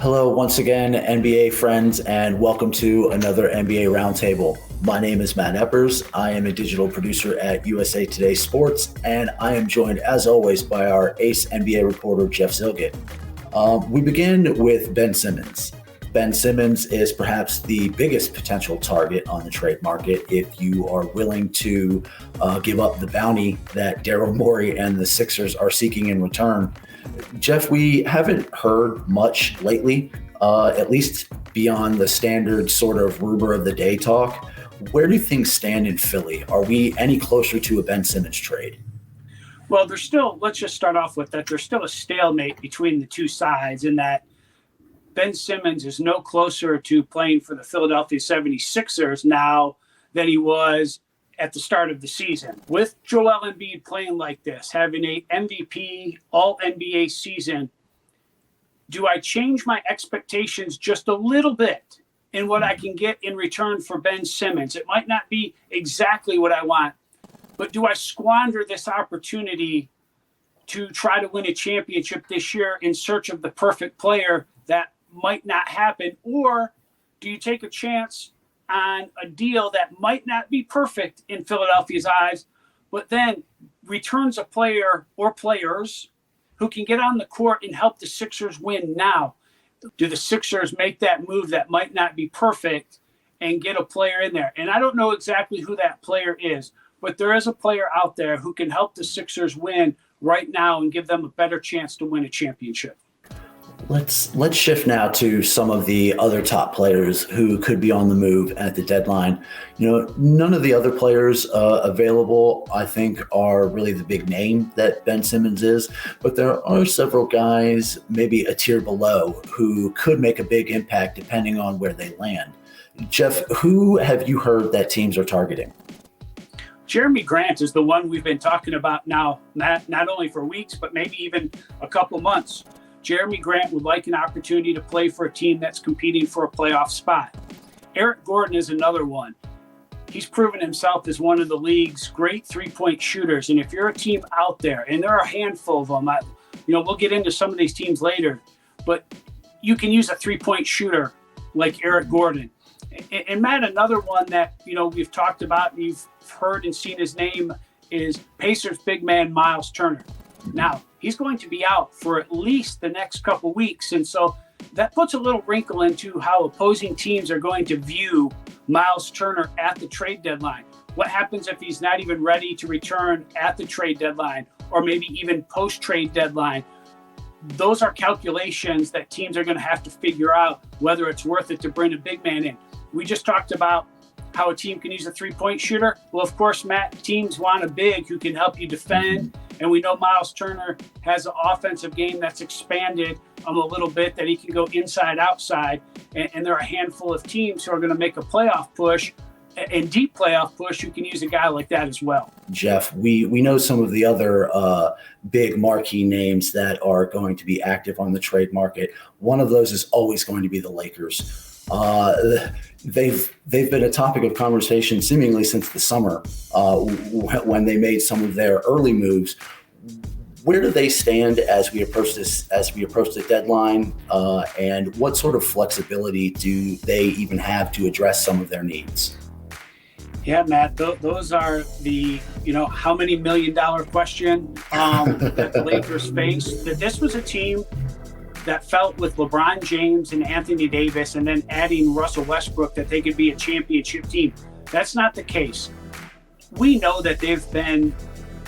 Hello, once again, NBA friends, and welcome to another NBA Roundtable. My name is Matt Eppers. I am a digital producer at USA Today Sports, and I am joined, as always, by our ace NBA reporter, Jeff Zillgitt. We begin with Ben Simmons. Ben Simmons is perhaps the biggest potential target on the trade market if you are willing to give up the bounty that Daryl Morey and the Sixers are seeking in return. Jeff, we haven't heard much lately, at least beyond the standard sort of rumor of the day talk. Where do things stand in Philly? Are we any closer to a Ben Simmons trade? Well, let's just start off with that. There's still a stalemate between the two sides in that Ben Simmons is no closer to playing for the Philadelphia 76ers now than he was at the start of the season. With Joel Embiid playing like this, having a MVP All-NBA season, do I change my expectations just a little bit in what I can get in return for Ben Simmons? It might not be exactly what I want, but do I squander this opportunity to try to win a championship this year in search of the perfect player that might not happen? Or do you take a chance on a deal that might not be perfect in Philadelphia's eyes, but then returns a player or players who can get on the court and help the Sixers win now? Do the Sixers make that move that might not be perfect and get a player in there? And I don't know exactly who that player is, but there is a player out there who can help the Sixers win right now and give them a better chance to win a championship. Let's shift now to some of the other top players who could be on the move at the deadline. None of the other players available, I think, are really the big name that Ben Simmons is, but there are several guys maybe a tier below who could make a big impact depending on where they land. Jeff, who have you heard that teams are targeting? Jeremy Grant is the one we've been talking about now, not only for weeks, but maybe even a couple months. Jeremy Grant would like an opportunity to play for a team that's competing for a playoff spot. Eric Gordon is another one. He's proven himself as one of the league's great three-point shooters. And if you're a team out there, and there are a handful of them, we'll get into some of these teams later, but you can use a three-point shooter like Eric Gordon. And Matt, another one that, we've talked about and you've heard and seen his name is Pacers big man Miles Turner. Now, he's going to be out for at least the next couple weeks. And so that puts a little wrinkle into how opposing teams are going to view Miles Turner at the trade deadline. What happens if he's not even ready to return at the trade deadline or maybe even post-trade deadline? Those are calculations that teams are going to have to figure out whether it's worth it to bring a big man in. We just talked about how a team can use a three-point shooter. Well, of course, Matt, teams want a big who can help you defend. And we know Miles Turner has an offensive game that's expanded a little bit, that he can go inside, outside. And there are a handful of teams who are going to make a playoff push and deep playoff push who can use a guy like that as well. Jeff, we know some of the other big marquee names that are going to be active on the trade market. One of those is always going to be the Lakers. They've been a topic of conversation seemingly since the summer when they made some of their early moves. Where do they stand as we approach the deadline, and what sort of flexibility do they even have to address some of their needs? Yeah, Matt, those are the, how many $1 million question that the Lakers face. That this was a team that felt with LeBron James and Anthony Davis and then adding Russell Westbrook that they could be a championship team. That's not the case. We know that they've been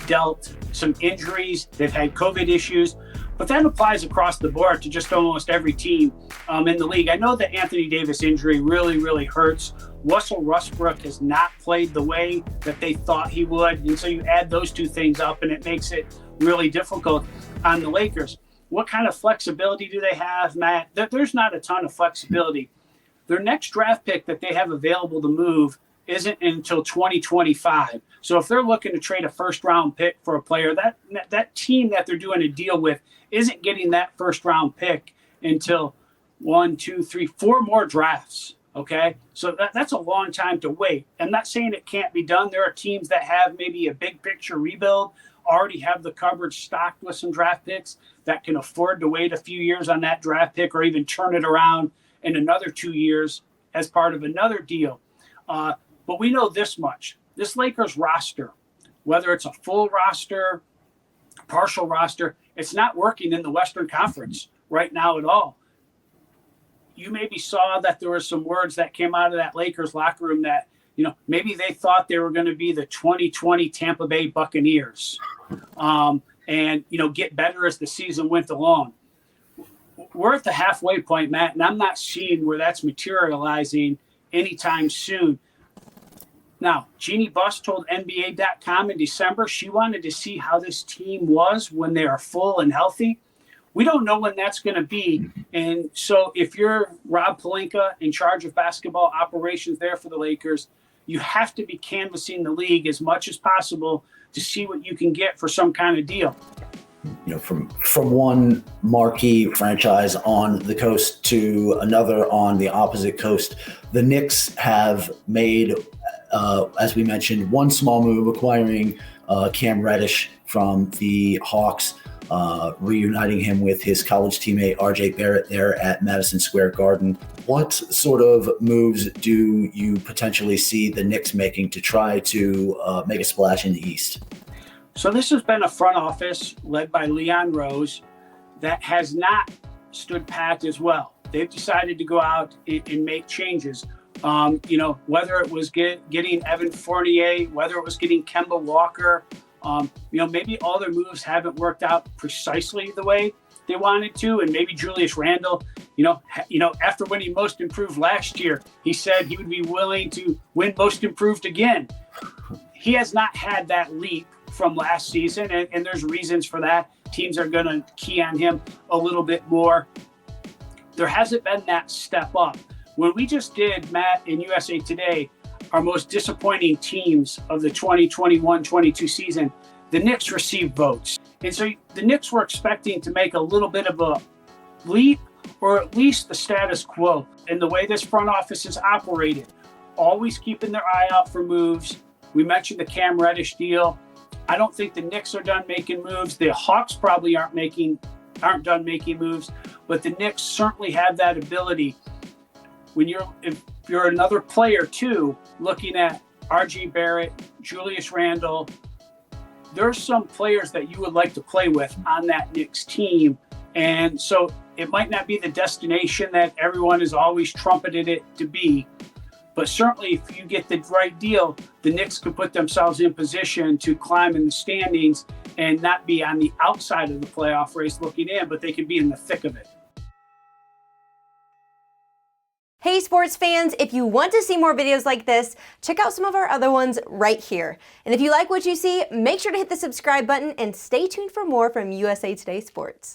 dealt some injuries. They've had COVID issues, but that applies across the board to just almost every team in the league. I know the Anthony Davis injury really, really hurts. Russell Westbrook has not played the way that they thought he would. And so you add those two things up and it makes it really difficult on the Lakers. What kind of flexibility do they have, Matt? There's not a ton of flexibility. Their next draft pick that they have available to move isn't until 2025. So if they're looking to trade a first-round pick for a player, that team that they're doing a deal with isn't getting that first-round pick until 1, 2, 3, 4 more drafts, okay? So that's a long time to wait. I'm not saying it can't be done. There are teams that have maybe a big-picture rebuild already have the cupboard stocked with some draft picks that can afford to wait a few years on that draft pick or even turn it around in another 2 years as part of another deal. But we know this much. This Lakers roster, whether it's a full roster, partial roster, it's not working in the Western Conference right now at all. You maybe saw that there were some words that came out of that Lakers locker room that, maybe they thought they were going to be the 2020 Tampa Bay Buccaneers and get better as the season went along. We're at the halfway point, Matt, and I'm not seeing where that's materializing anytime soon. Now, Jeannie Buss told NBA.com in December she wanted to see how this team was when they are full and healthy. We don't know when that's going to be. And so if you're Rob Pelinka in charge of basketball operations there for the Lakers, you have to be canvassing the league as much as possible to see what you can get for some kind of deal. From one marquee franchise on the coast to another on the opposite coast, the Knicks have made, as we mentioned, one small move, acquiring Cam Reddish from the Hawks, reuniting him with his college teammate RJ Barrett there at Madison Square Garden. What sort of moves do you potentially see the Knicks making to try to make a splash in the East? So this has been a front office led by Leon Rose that has not stood pat as well. They've decided to go out and make changes. Whether it was getting Evan Fournier, whether it was getting Kemba Walker, maybe all their moves haven't worked out precisely the way they wanted to. And maybe Julius Randle, after winning Most Improved last year, he said he would be willing to win Most Improved again. He has not had that leap from last season, and there's reasons for that. Teams are going to key on him a little bit more. There hasn't been that step up. When we just did, Matt, in USA Today, our most disappointing teams of the 2021-22 season, the Knicks received votes. And so the Knicks were expecting to make a little bit of a leap, or at least the status quo. And the way this front office is operated, always keeping their eye out for moves. We mentioned the Cam Reddish deal. I don't think the Knicks are done making moves. The Hawks probably aren't done making moves, but the Knicks certainly have that ability. If you're another player too, looking at RJ Barrett, Julius Randle, there's some players that you would like to play with on that Knicks team. And so it might not be the destination that everyone has always trumpeted it to be. But certainly if you get the right deal, the Knicks could put themselves in position to climb in the standings and not be on the outside of the playoff race looking in, but they could be in the thick of it. Hey sports fans, if you want to see more videos like this, check out some of our other ones right here. And if you like what you see, make sure to hit the subscribe button and stay tuned for more from USA Today Sports.